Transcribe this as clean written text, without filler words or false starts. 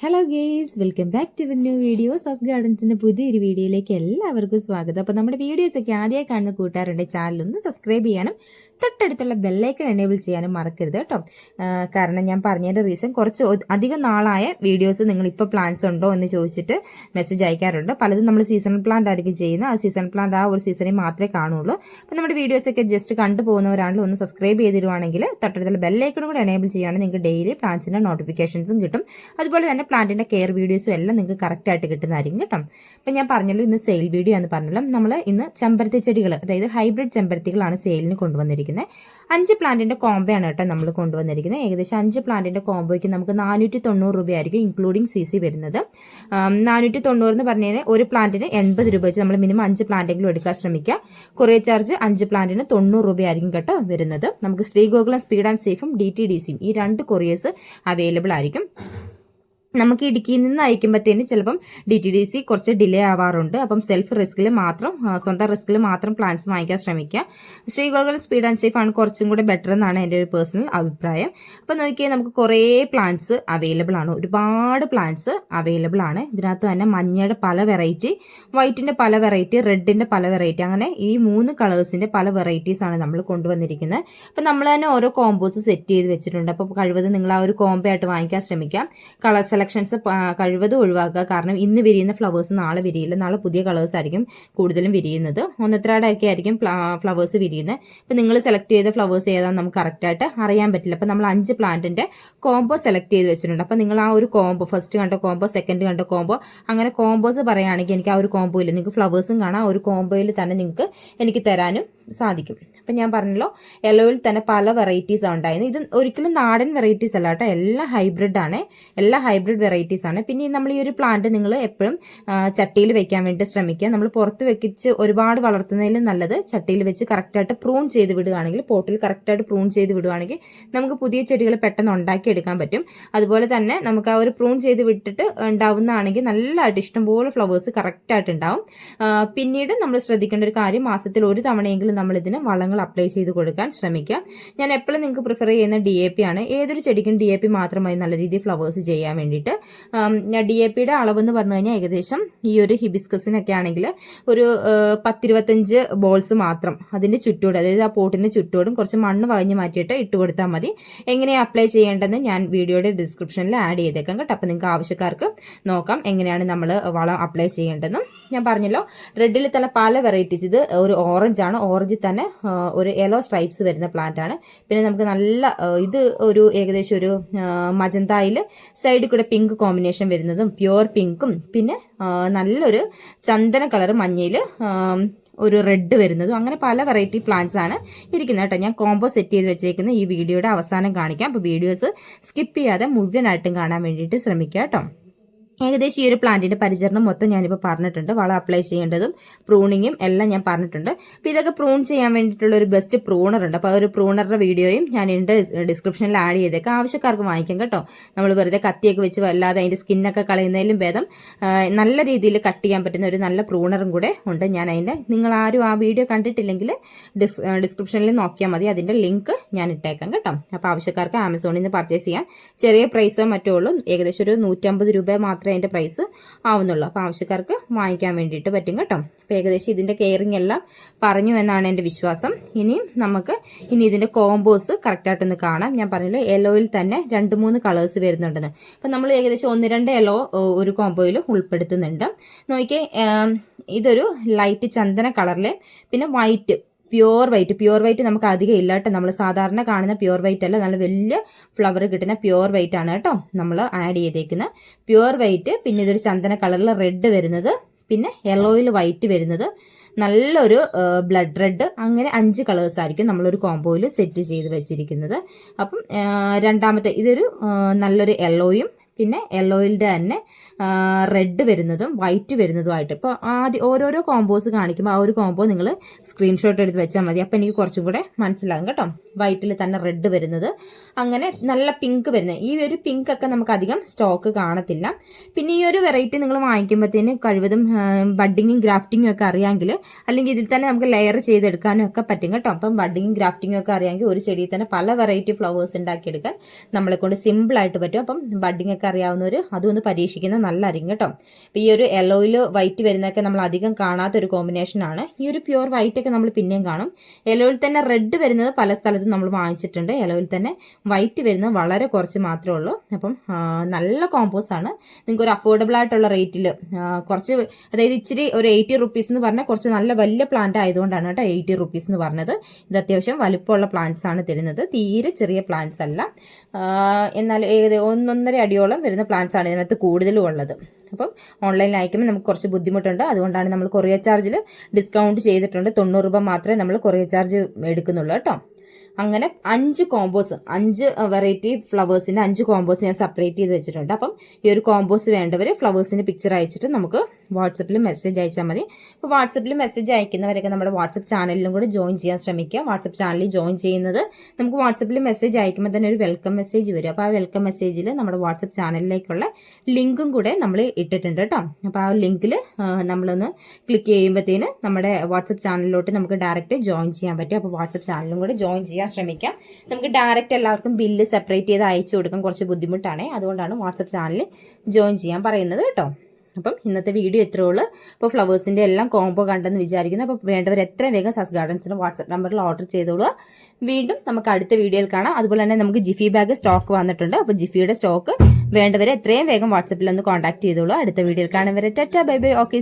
Hello guys, welcome back to new video. സസ് ഗാർഡൻസിന്റെ പുതിയൊരു വീഡിയോയിലേക്ക് എല്ലാവർക്കും സ്വാഗതം. അപ്പോൾ നമ്മുടെ വീഡിയോസ് ഒക്കെ ആദ്യമായി കാണുന്ന കൂട്ടുകാരുണ്ടെങ്കിൽ ചാനലൊന്ന് സബ്സ്ക്രൈബ് ചെയ്യാനും തൊട്ടടുത്തുള്ള ബെല്ലൈക്കൺ എനേബിൾ ചെയ്യാനും മറക്കരുത് കേട്ടോ. കാരണം ഞാൻ പറഞ്ഞതിൻ്റെ റീസൺ, കുറച്ച് അധികം നാളായ വീഡിയോസ് നിങ്ങളിപ്പോൾ പ്ലാൻസ് ഉണ്ടോ എന്ന് ചോദിച്ചിട്ട് മെസ്സേജ് അയക്കാറുണ്ട്. പലതും നമ്മൾ സീസണൽ പ്ലാന്റ് ആയിരിക്കും ചെയ്യുന്നത്. ആ സീസണൽ പ്ലാന്റ് ആ ഒരു സീസണിൽ മാത്രമേ കാണുള്ളൂ. അപ്പോൾ നമ്മുടെ വീഡിയോസൊക്കെ ജസ്റ്റ് കണ്ടുപോകുന്നവരാണെങ്കിലും ഒന്ന് സബ്സ്ക്രൈബ് ചെയ്തിടുവാണെങ്കിൽ തൊട്ടടുത്തുള്ള ബെല്ലൈക്കണും കൂടെ എനേബിൾ ചെയ്യുകയാണെങ്കിൽ നിങ്ങൾക്ക് ഡെയിലി പ്ലാൻസിൻ്റെ നോട്ടിഫിക്കേഷൻസും കിട്ടും. അതുപോലെ തന്നെ പ്ലാന്റിൻ്റെ കെയർ വീഡിയോസും എല്ലാം നിങ്ങൾക്ക് കറക്റ്റായിട്ട് കിട്ടുന്നതായിരിക്കും കേട്ടോ. അപ്പം ഞാൻ പറഞ്ഞല്ലോ, ഇന്ന് സെയിൽ വീഡിയോ എന്ന് പറഞ്ഞല്ലോ. നമ്മൾ ഇന്ന് ചെമ്പരത്തി ചെടികൾ, അതായത് ഹൈബ്രിഡ് ചെമ്പരത്തികളാണ് സെയിലിന് കൊണ്ടുവന്നിരിക്കുന്നത്. 5 പ്ലാന്റിന്റെ കോംബോ ആണ് കേട്ടോ നമ്മൾ കൊണ്ടുവന്നിരിക്കുന്നത്. ഏകദേശം 5 പ്ലാന്റിന്റെ കോംബോയ്ക്ക് നമുക്ക് 490 രൂപയായിരിക്കും ഇൻക്ലൂഡിങ് CC വരുന്നത്. 490 എന്ന് പറഞ്ഞു കഴിഞ്ഞാൽ ഒരു പ്ലാന്റിന് 80 രൂപ വെച്ച് നമ്മൾ മിനിമം 5 പ്ലാന്റെങ്കിലും എടുക്കാൻ ശ്രമിക്കുക. കൊറിയർ ചാർജ് 5 പ്ലാന്റിന് 90 രൂപയായിരിക്കും കേട്ടോ വരുന്നത്. നമുക്ക് ശ്രീഗോകുലം സ്പീഡ് ആൻഡ് സേഫും DTDCയും ഈ 2 കൊറിയേഴ്സ് അവൈലബിൾ ആയിരിക്കും. നമുക്ക് ഇടുക്കിയിൽ നിന്ന് അയക്കുമ്പോഴത്തേന് ചിലപ്പം DTDC കുറച്ച് ഡിലേ ആവാറുണ്ട്. അപ്പം സെൽഫ് റിസ്കിൽ മാത്രം, സ്വന്തം റിസ്കിൽ മാത്രം പ്ലാൻസ് വാങ്ങിക്കാൻ ശ്രമിക്കുക. ശ്രീഗോകുലം സ്പീഡ് ആൻഡ് സേഫ് ആണ് കുറച്ചും കൂടെ ബെറ്റർ എന്നാണ് എൻ്റെ ഒരു പേഴ്സണൽ അഭിപ്രായം. അപ്പം നോക്കിയാൽ നമുക്ക് കുറേ പ്ലാൻസ് അവൈലബിൾ ആണ്, ഒരുപാട് പ്ലാൻസ് അവൈലബിൾ ആണ്. ഇതിനകത്ത് തന്നെ മഞ്ഞയുടെ പല വെറൈറ്റി, വൈറ്റിൻ്റെ പല വെറൈറ്റി, റെഡിൻ്റെ പല വെറൈറ്റി, അങ്ങനെ ഈ 3 കളേഴ്സിൻ്റെ പല വെറൈറ്റീസ് ആണ് നമ്മൾ കൊണ്ടുവന്നിരിക്കുന്നത്. അപ്പം നമ്മൾ തന്നെ ഓരോ കോമ്പോസ് സെറ്റ് ചെയ്ത് വെച്ചിട്ടുണ്ട്. അപ്പോൾ കഴിവതും നിങ്ങൾ ആ ഒരു കോംബോ ആയിട്ട് വാങ്ങിക്കാൻ ശ്രമിക്കാം. കളർ സെലക്ഷൻസ് കഴിവതും ഒഴിവാക്കുക. കാരണം ഇന്ന് വിരിയുന്ന ഫ്ലവേഴ്സ് നാളെ വിരിയില്ല. നാളെ പുതിയ കളേഴ്സ് ആയിരിക്കും കൂടുതലും വിരിയുന്നത്. ഒന്നത്രയുടെ ആയിരിക്കും ഫ്ലവേഴ്സ് വിരിയുന്നത്. അപ്പം നിങ്ങൾ സെലക്ട് ചെയ്ത ഫ്ലവേഴ്സ് ഏതാണെന്ന് നമുക്ക് കറക്റ്റായിട്ട് അറിയാൻ പറ്റില്ല. അപ്പം നമ്മൾ 5 പ്ലാന്റിന്റെ കോംബോ സെലക്ട് ചെയ്ത് വെച്ചിട്ടുണ്ട്. അപ്പം നിങ്ങൾ ആ ഒരു കോംബോ, ഫസ്റ്റ് കണ്ട കോംബോ, സെക്കൻഡ് കണ്ട കോംബോ, അങ്ങനെ കോംബോസ് പറയുകയാണെങ്കിൽ എനിക്ക് ആ ഒരു കോംബോയിൽ നിങ്ങൾക്ക് ഫ്ലവേഴ്സും കാണാം, ആ ഒരു കോംബോയിൽ തന്നെ നിങ്ങൾക്ക് എനിക്ക് തരാനും സാധിക്കും. അപ്പം ഞാൻ പറഞ്ഞല്ലോ, യെല്ലോയിൽ തന്നെ പല വെറൈറ്റീസ് ഉണ്ടായിരുന്നു. ഇത് ഒരിക്കലും നാടൻ വെറൈറ്റീസ് അല്ല കേട്ടോ, എല്ലാം ഹൈബ്രിഡ് ആണ്, എല്ലാം ഹൈബ്രിഡ് വെറൈറ്റീസ് ആണ്. പിന്നെ നമ്മൾ ഈ ഒരു പ്ലാന്റ് നിങ്ങൾ എപ്പോഴും ചട്ടിയിൽ വെക്കാൻ വേണ്ടി ശ്രമിക്കുക. നമ്മൾ പുറത്ത് വെച്ച് ഒരുപാട് വളർത്തുന്നതിലും നല്ലത് ചട്ടിയിൽ വെച്ച് കറക്റ്റായിട്ട് പ്രൂൺ ചെയ്ത് വിടുകയാണെങ്കിൽ, പോട്ടിൽ കറക്റ്റായിട്ട് പ്രൂൺ ചെയ്ത് വിടുകയാണെങ്കിൽ നമുക്ക് പുതിയ ചെടികൾ പെട്ടെന്ന് ഉണ്ടാക്കിയെടുക്കാൻ പറ്റും. അതുപോലെ തന്നെ നമുക്ക് ആ ഒരു പ്രൂൺ ചെയ്ത് വിട്ടിട്ട് ഉണ്ടാവുന്നതാണെങ്കിൽ നല്ലതായിട്ട് ഇഷ്ടംപോലെ ഫ്ലവേഴ്സ് കറക്റ്റായിട്ട് ഉണ്ടാവും. പിന്നീട് നമ്മൾ ശ്രദ്ധിക്കേണ്ട ഒരു കാര്യം, മാസത്തിൽ ഒരു തവണയെങ്കിലും നമ്മളിതിന് വളങ്ങൾ അപ്ലൈ ചെയ്ത് കൊടുക്കാൻ ശ്രമിക്കുക. ഞാൻ എപ്പോഴും നിങ്ങൾക്ക് പ്രിഫർ ചെയ്യുന്ന DAP ആണ്. ഏതൊരു ചെടിക്കും DAP മാത്രമായി നല്ല രീതിയിൽ ഫ്ലവേഴ്സ് ചെയ്യാൻ വേണ്ടിയിട്ട്. DAPയുടെ അളവെന്ന് പറഞ്ഞു കഴിഞ്ഞാൽ ഏകദേശം ഈ ഒരു ഹിബിസ്കസിനൊക്കെ ആണെങ്കിൽ ഒരു 10-25 ബോൾസ് മാത്രം അതിൻ്റെ ചുറ്റോട്, അതായത് ആ പോട്ടിൻ്റെ ചുറ്റോടും കുറച്ച് മണ്ണ് വകഞ്ഞ് മാറ്റിയിട്ട് ഇട്ട് കൊടുത്താൽ മതി. എങ്ങനെയാണ് അപ്ലൈ ചെയ്യേണ്ടതെന്ന് ഞാൻ വീഡിയോയുടെ ഡിസ്ക്രിപ്ഷനിൽ ആഡ് ചെയ്തേക്കാം കേട്ടോ. അപ്പോൾ നിങ്ങൾക്ക് ആവശ്യക്കാർക്ക് നോക്കാം എങ്ങനെയാണ് നമ്മൾ വളം അപ്ലൈ ചെയ്യേണ്ടതെന്നും. ഞാൻ പറഞ്ഞല്ലോ, റെഡിൽ തന്നെ പല വെറൈറ്റീസ്. ഇത് ഒരു ഓറഞ്ച് ആണ്, ഓറഞ്ചിൽ തന്നെ ഒരു യെല്ലോ സ്ട്രൈപ്സ് വരുന്ന പ്ലാന്റ് ആണ്. പിന്നെ നമുക്ക് നല്ല ഇത് ഒരു ഏകദേശം ഒരു മജന്തയിൽ സൈഡിൽ കൂടെ പിങ്ക് കോമ്പിനേഷൻ വരുന്നതും, പ്യുവർ പിങ്കും, പിന്നെ നല്ലൊരു ചന്ദന കളർ മഞ്ഞയിൽ ഒരു റെഡ് വരുന്നതും, അങ്ങനെ പല വെറൈറ്റി പ്ലാന്റ്സ് ആണ് ഇരിക്കുന്നത് കേട്ടോ. ഞാൻ കോംബോ സെറ്റ് ചെയ്ത് വെച്ചേക്കുന്ന ഈ വീഡിയോയുടെ അവസാനം കാണിക്കാം. അപ്പോൾ വീഡിയോസ് സ്കിപ്പ് ചെയ്യാതെ മുഴുവനായിട്ടും കാണാൻ വേണ്ടിയിട്ട് ശ്രമിക്കുക കേട്ടോ. ഏകദേശം ഈ ഒരു പ്ലാന്റിന്റെ പരിചരണം മൊത്തം ഞാനിപ്പോൾ പറഞ്ഞിട്ടുണ്ട്. വളം അപ്ലൈ ചെയ്യേണ്ടതും പ്രൂണിങ്ങും എല്ലാം ഞാൻ പറഞ്ഞിട്ടുണ്ട്. അപ്പോൾ ഇതൊക്കെ പ്രൂൺ ചെയ്യാൻ വേണ്ടിയിട്ടുള്ള ഒരു ബെസ്റ്റ് പ്രൂണർ ഉണ്ട്. അപ്പോൾ ആ ഒരു പ്രൂണറുടെ വീഡിയോയും ഞാൻ എൻ്റെ ഡിസ്ക്രിപ്ഷനിൽ ആഡ് ചെയ്തേക്കാം. ആവശ്യക്കാർക്ക് വാങ്ങിക്കാം കേട്ടോ. നമ്മൾ വെറുതെ കത്തിയൊക്കെ വെച്ച് വല്ലാതെ അതിൻ്റെ സ്കിന്നൊക്കെ കളയുന്നതിലും ഭേദം നല്ല രീതിയിൽ കട്ട് ചെയ്യാൻ പറ്റുന്ന ഒരു നല്ല പ്രൂണറും കൂടെ ഉണ്ട്. ഞാൻ അതിൻ്റെ, നിങ്ങൾ ആരും ആ വീഡിയോ കണ്ടിട്ടില്ലെങ്കിൽ ഡിസ്ക്രിപ്ഷനിൽ നോക്കിയാൽ മതി, അതിൻ്റെ ലിങ്ക് ഞാൻ ഇട്ടേക്കാം കേട്ടോ. അപ്പോൾ ആവശ്യക്കാർക്ക് ആമസോണിൽ നിന്ന് പർച്ചേസ് ചെയ്യാം. ചെറിയ പ്രൈസോ മറ്റോ ഉള്ളൂ, ഏകദേശം ഒരു 150 രൂപ മാത്രമേ അതിൻ്റെ പ്രൈസ് ആവുന്നുള്ളൂ. അപ്പോൾ ആവശ്യക്കാർക്ക് വാങ്ങിക്കാൻ വേണ്ടിയിട്ട് പറ്റും കേട്ടോ. അപ്പോൾ ഏകദേശം ഇതിൻ്റെ കെയറിങ് എല്ലാം പറഞ്ഞു എന്നാണ് എൻ്റെ വിശ്വാസം. ഇനി ഇതിൻ്റെ കോമ്പോസ് കറക്റ്റായിട്ടൊന്ന് കാണാം. ഞാൻ പറഞ്ഞല്ലോ, യെല്ലോയിൽ തന്നെ 2-3 കളേഴ്സ് വരുന്നുണ്ടെന്ന്. അപ്പം നമ്മൾ ഏകദേശം 1-2 യെല്ലോ ഒരു കോമ്പോയിൽ ഉൾപ്പെടുത്തുന്നുണ്ട്. നോക്കിയേ, ഇതൊരു ലൈറ്റ് ചന്ദന കളറിലെ, പിന്നെ വൈറ്റ്, പ്യുവർ വൈറ്റ് നമുക്ക് അധികം ഇല്ല കേട്ടോ. നമ്മൾ സാധാരണ കാണുന്ന പ്യുവർ വൈറ്റ് അല്ല, നല്ല വലിയ ഫ്ലവർ കിട്ടുന്ന പ്യുവർ വൈറ്റ് ആണ് കേട്ടോ നമ്മൾ ആഡ് ചെയ്തേക്കുന്നത്. പ്യുവർ വൈറ്റ്, പിന്നെ ഇതൊരു ചന്ദന കളറിൽ റെഡ് വരുന്നത്, പിന്നെ യെല്ലോയിൽ വൈറ്റ് വരുന്നത്, നല്ലൊരു ബ്ലഡ് റെഡ്, അങ്ങനെ 5 കളേഴ്സ് ആയിരിക്കും നമ്മളൊരു കോംബോയിൽ സെറ്റ് ചെയ്ത് വെച്ചിരിക്കുന്നത്. അപ്പം രണ്ടാമത്തെ ഇതൊരു നല്ലൊരു യെല്ലോയും, പിന്നെ യെല്ലോയിൻ്റെ തന്നെ റെഡ് വരുന്നതും വൈറ്റ് വരുന്നതുമായിട്ട്. ഇപ്പോൾ ആദ്യം ഓരോരോ കോമ്പോസ് കാണിക്കുമ്പോൾ ആ ഒരു കോംബോ നിങ്ങൾ സ്ക്രീൻഷോട്ട് എടുത്ത് വെച്ചാൽ മതി. അപ്പോൾ എനിക്ക് കുറച്ചും കൂടെ മനസ്സിലാകും കേട്ടോ. വൈറ്റിൽ തന്നെ റെഡ് വരുന്നത്, അങ്ങനെ നല്ല പിങ്ക് വരുന്നത്. ഈ ഒരു പിങ്ക് ഒക്കെ നമുക്ക് അധികം സ്റ്റോക്ക് കാണത്തില്ല. പിന്നെ ഈ ഒരു വെറൈറ്റി നിങ്ങൾ വാങ്ങിക്കുമ്പോഴത്തേന് കഴിവതും ബഡ്ഡിങ്ങും ഗ്രാഫ്റ്റിങ്ങും ഒക്കെ അറിയാമെങ്കിൽ, അല്ലെങ്കിൽ ഇതിൽ തന്നെ നമുക്ക് ലെയർ ചെയ്തെടുക്കാനും ഒക്കെ പറ്റും കേട്ടോ. അപ്പം ബഡ്ഡിങ്ങും ഗ്രാഫ്റ്റിങ്ങും ഒക്കെ അറിയാമെങ്കിൽ ഒരു ചെടിയിൽ തന്നെ പല വെറൈറ്റി ഫ്ലവേഴ്സ് ഉണ്ടാക്കിയെടുക്കാൻ നമ്മളെ കൊണ്ട് സിമ്പിളായിട്ട് പറ്റും. അപ്പം ബഡ്ഡിങ് ഒക്കെ അറിയാവുന്നവർ അതൊന്ന് പരീക്ഷിക്കുന്നത് നല്ലതായിരിക്കും കേട്ടോ. അപ്പോൾ ഈ ഒരു യെല്ലോയിൽ വൈറ്റ് വരുന്നതൊക്കെ നമ്മൾ അധികം കാണാത്തൊരു കോമ്പിനേഷനാണ്. ഈ ഒരു പ്യുവർ വൈറ്റ് ഒക്കെ നമ്മൾ പിന്നെയും കാണും. യെല്ലോയിൽ തന്നെ റെഡ് വരുന്നത് പല സ്ഥലത്തും നമ്മൾ വാങ്ങിച്ചിട്ടുണ്ട്. യെല്ലോയിൽ തന്നെ വൈറ്റ് വരുന്നത് വളരെ കുറച്ച് മാത്രമേ ഉള്ളൂ. അപ്പം നല്ല കോമ്പോസ് ആണ്. നിങ്ങൾക്ക് ഒരു അഫോർഡബിൾ ആയിട്ടുള്ള റേറ്റിൽ കുറച്ച്, അതായത് ഇച്ചിരി ഒരു 80 റുപ്പീസ് എന്ന് പറഞ്ഞാൽ കുറച്ച് നല്ല വലിയ പ്ലാന്റ് ആയതുകൊണ്ടാണ് കേട്ടോ 80 റുപ്പീസ് എന്ന് പറഞ്ഞത്. ഇത് അത്യാവശ്യം വലുപ്പമുള്ള പ്ലാന്റ്സ് ആണ് തരുന്നത്, തീരെ ചെറിയ പ്ലാന്റ്സ് അല്ല. എന്നാൽ 1.5 അടിയോളം വരുന്ന പ്ലാന്റ്സ് ആണ് ഇതിനകത്ത് കൂടുതലും ഉള്ളത്. അപ്പം ഓൺലൈനിൽ അയക്കുമ്പോൾ നമുക്ക് കുറച്ച് ബുദ്ധിമുട്ടുണ്ട്. അതുകൊണ്ടാണ് നമ്മൾ കൊറിയർ ചാർജിൽ ഡിസ്കൗണ്ട് ചെയ്തിട്ടുണ്ട്. 90 രൂപ മാത്രമേ നമ്മൾ കൊറിയർ ചാർജ് എടുക്കുന്നുള്ളൂ കേട്ടോ. അങ്ങനെ 5 കോമ്പോസ്, 5 വെറൈറ്റി ഫ്ലവേഴ്സിൻ്റെ 5 കോമ്പോസ് ഞാൻ സെപ്പറേറ്റ് ചെയ്ത് വെച്ചിട്ടുണ്ട്. അപ്പം ഈ ഒരു കോമ്പോസ് വേണ്ടവർ ഫ്ലവേഴ്സിൻ്റെ പിക്ചർ അയച്ചിട്ട് നമുക്ക് വാട്സപ്പിൽ മെസ്സേജ് അയച്ചാൽ മതി. അപ്പോൾ വാട്സപ്പിൽ മെസ്സേജ് അയക്കുന്നവരൊക്കെ നമ്മുടെ വാട്സപ്പ് ചാനലിലും കൂടെ ജോയിൻ ചെയ്യാൻ ശ്രമിക്കുക. വാട്സപ്പ് ചാനലിൽ ജോയിൻ ചെയ്യുന്നത് നമുക്ക് വാട്സപ്പിൽ മെസ്സേജ് അയക്കുമ്പോൾ തന്നെ ഒരു വെൽക്കം മെസ്സേജ് വരും. അപ്പോൾ ആ വെൽക്കം മെസ്സേജിൽ നമ്മുടെ വാട്സപ്പ് ചാനലിലേക്കുള്ള ലിങ്കും കൂടെ നമ്മൾ ഇട്ടിട്ടുണ്ട് കേട്ടോ. അപ്പോൾ ആ ലിങ്കിൽ നമ്മളൊന്ന് ക്ലിക്ക് ചെയ്യുമ്പോഴത്തേന് നമ്മുടെ വാട്സപ്പ് ചാനലിലോട്ട് നമുക്ക് ഡയറക്റ്റ് ജോയിൻ ചെയ്യാൻ പറ്റും. അപ്പോൾ വാട്സപ്പ് ചാനലും കൂടെ ജോയിൻ ചെയ്യാൻ ശ്രമിക്കാം. നമുക്ക് ഡയറക്റ്റ് എല്ലാവർക്കും ബില്ല് സെപ്പറേറ്റ് ചെയ്ത് അയച്ചു കൊടുക്കാൻ കുറച്ച് ബുദ്ധിമുട്ടാണ്. അതുകൊണ്ടാണ് വാട്സപ്പ് ചാനലിൽ ജോയിൻ ചെയ്യാൻ പറയുന്നത് കേട്ടോ. അപ്പം ഇന്നത്തെ വീഡിയോ ഇത്രയേ ഉള്ളൂ. അപ്പോൾ ഫ്ലവേഴ്സിൻ്റെ എല്ലാം കോംബോ കണ്ടെന്ന് വിചാരിക്കുന്നു. അപ്പോൾ വേണ്ടവർ എത്രയും വേഗം സസ് ഗാർഡൻസിൻ്റെ വാട്സപ്പ് നമ്പറിൽ ഓർഡർ ചെയ്തോളുക. വീണ്ടും നമുക്ക് അടുത്ത വീഡിയോയിൽ കാണാം. അതുപോലെ തന്നെ നമുക്ക് ജിഫി ബാഗ് സ്റ്റോക്ക് വന്നിട്ടുണ്ട്. അപ്പോൾ ജിഫിയുടെ സ്റ്റോക്ക് വേണ്ടവരെ എത്രയും വേഗം വാട്സപ്പിൽ ഒന്ന് കോൺടാക്ട് ചെയ്തോളൂ. അടുത്ത വീഡിയോയിൽ കാണും വരെ ടാറ്റാ ബൈ ബൈ. ഓക്കെ.